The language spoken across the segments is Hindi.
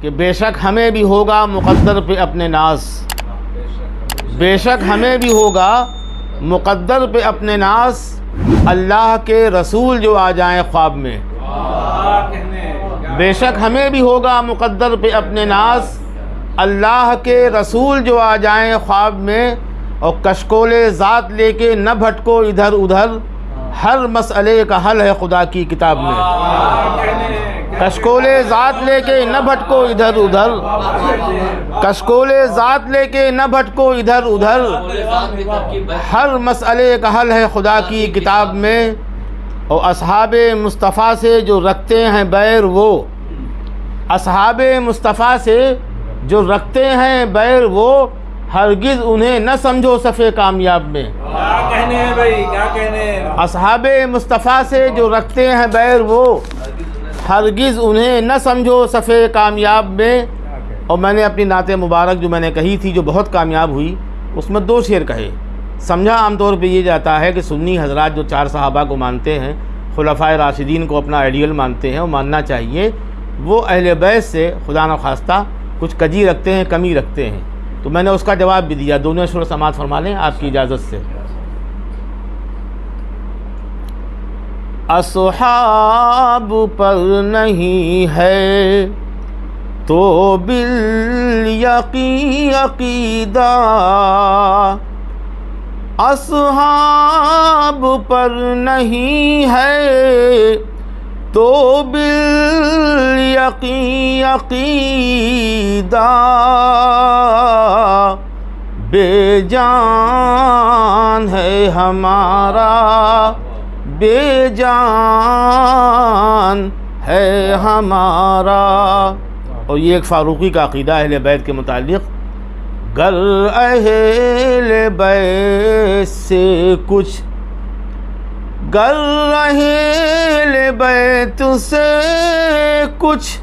कि बेशक हमें भी होगा मुक़द्दर पे अपने नाज, बेशक हमें भी होगा मुक़द्दर पे अपने नाज, अल्लाह के रसूल जो आ जाएं ख्वाब में। बेशक हमें भी होगा मुक़द्दर पे अपने नाज, अल्लाह के रसूल जो आ जाएं ख्वाब में। और कशकोले ज़ात लेके न भटको इधर उधर, हर मसले का हल है खुदा की किताब में। कशकोले ज़ात लेके न भटको इधर उधर, कशकोले ज़ात लेके न भटको इधर उधर, हर मसले का हल है खुदा की किताब में। और असहाबे मुस्तफ़ा से जो रखते हैं बैर, वो असहाबे मुस्तफ़ा से जो रखते हैं बैर, वो हरगिज़ उन्हें न समझो सफ़े कामयाब में। क्या कहने हैं भाई, क्या कहने हैं। असहाबे मुस्तफ़ा से जो रखते हैं बैर, वो हरगिज़ उन्हें न समझो सफ़े कामयाब में। और मैंने अपनी नाते मुबारक जो मैंने कही थी, जो बहुत कामयाब हुई, उसमें 2 शेर कहे। समझा आमतौर पे ये जाता है कि सुन्नी हजरात जो 4 सहाबा को मानते हैं, खुलफाए राशिदीन को अपना आइडियल मानते हैं, वो मानना चाहिए। वो अहले बैत से खुदा न खास्ता कुछ कजी रखते हैं, कमी रखते हैं। तो मैंने उसका जवाब भी दिया। दोनों शुरू समात फरमा लें आपकी इजाज़त से। असहाब पर नहीं है तो बिल यकीन अकीदा, असहाब पर नहीं है तो बिल यकीन अकीदा, बेजान है हमारा, बेजान है हमारा। और ये एक फ़ारूक़ी का अक़ीदा अहले बैत के मुतालिक़, गर अहले बैत से कुछ, गर अहले बैत से कुछ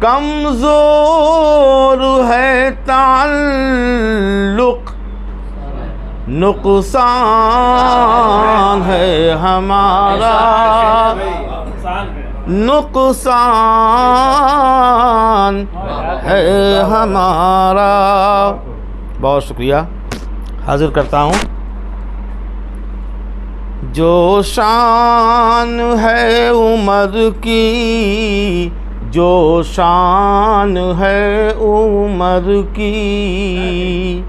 कमज़ोर है ताल्लुक़, नुक़सान है हमारा, नुक़सान है हमारा। बहुत शुक्रिया। हाज़िर करता हूँ। जो शान है उमर की, जो शान है उमर की,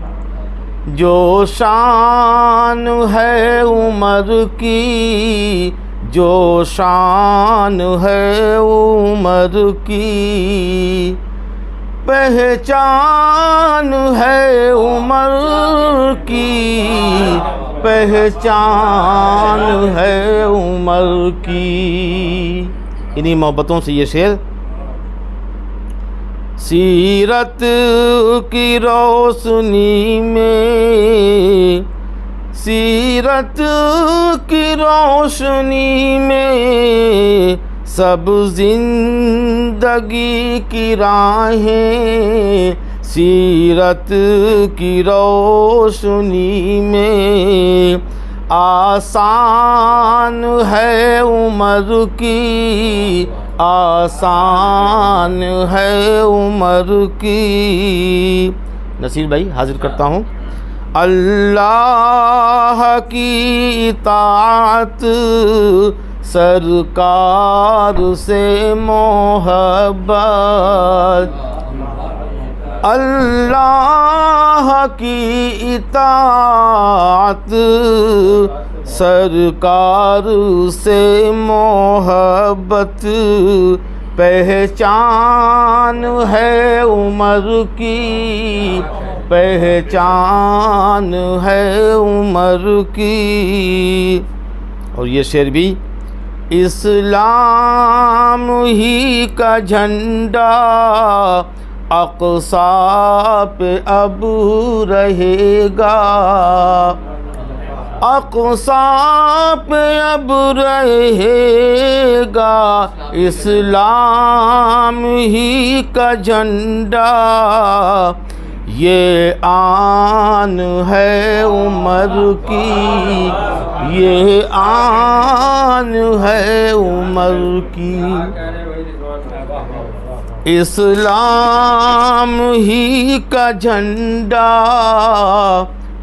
जो शान है उमर की, जो शान है उमर की, पहचान है उमर की, पहचान है उमर की। इन्हीं मोहब्बतों से ये शेर। सीरत की रोशनी में, सीरत की रोशनी में सब जिंदगी की राहें, सीरत की रोशनी में आसान है उमर की, आसान है उमर की। नसीर भाई हाजिर करता हूँ। अल्लाह की इताअत, सरकार से मोहब्बत, अल्लाह की इताअत, सरकार से मोहब्बत, पहचान है उमर की, पहचान है उमर की। और ये शेर भी, इस्लाम ही का झंडा अक़सा पे अब रहेगा, अक़सा पे अब रहेगा, इस्लाम ही का झंडा, ये आन है उमर की, ये आन है उमर की। इस्लाम ही का झंडा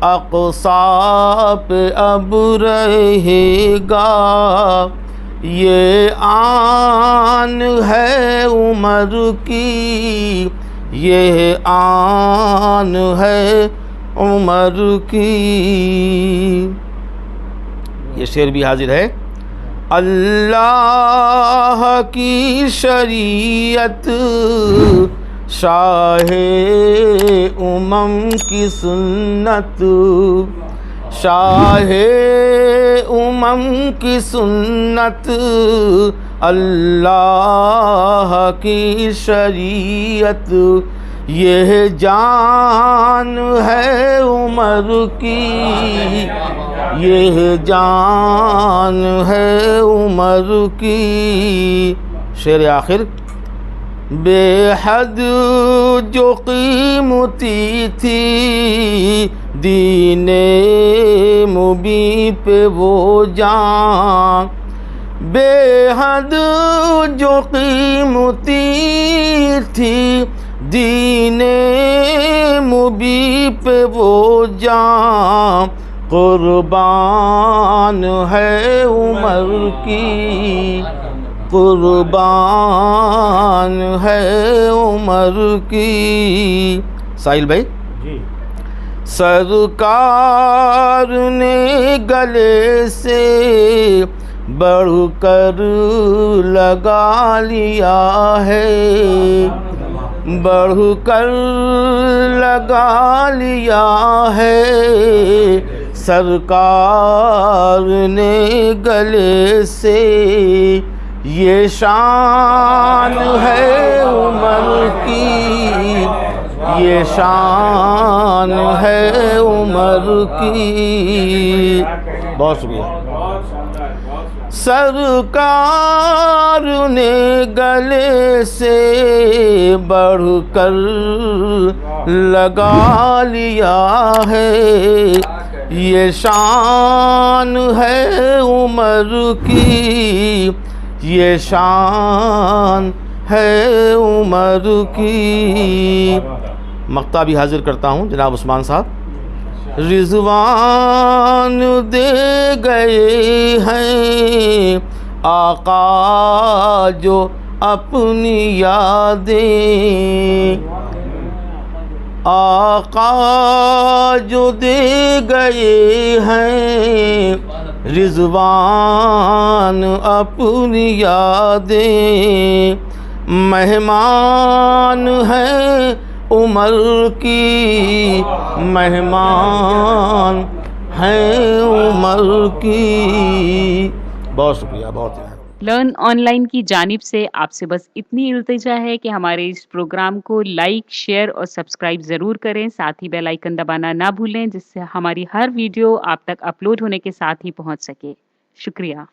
अक़सा पे अब रहेगा, ये आन है उमर की, ये आन है उमर की। ये शेर भी हाजिर है। अल्लाह की शरीयत शाहे उमम की सुन्नत, शाहे उमम की सुन्नत, अल्लाह की शरीयत, यह जान है उमर की, यह जान है उमर की। शेर आखिर। बेहद जो कीमती थी दीने मुबी पे वो जान, बेहद जो कीमती थी दीने मुबी पे वो जान, कुर्बान है उमर की, कुर्बान है उमर की। साहिल भाई जी। सरकार ने गले से बढ़कर लगा लिया है, बढ़कर लगा लिया है, सरकार ने गले से, ये शान है उमर की, ये शान है उमर की। बहुत शुक्रिया। सरकार ने गले से बढ़कर लगा लिया है, ये शान है उमर की, ये शान है उमर की। मक्ता भी हाजिर करता हूँ जनाब उस्मान साहब। रिज़वान दे गए हैं आका जो अपनी यादें, आका जो दे गए हैं रिज़वान अपनी यादें, मेहमान हैं उमर की, मेहमान हैं उमर की। बहुत शुक्रिया, बहुत। लर्न ऑनलाइन की जानिब से आपसे बस इतनी इल्तिजा है कि हमारे इस प्रोग्राम को लाइक, शेयर और सब्सक्राइब ज़रूर करें। साथ ही बेल आइकन दबाना ना भूलें, जिससे हमारी हर वीडियो आप तक अपलोड होने के साथ ही पहुंच सके। शुक्रिया।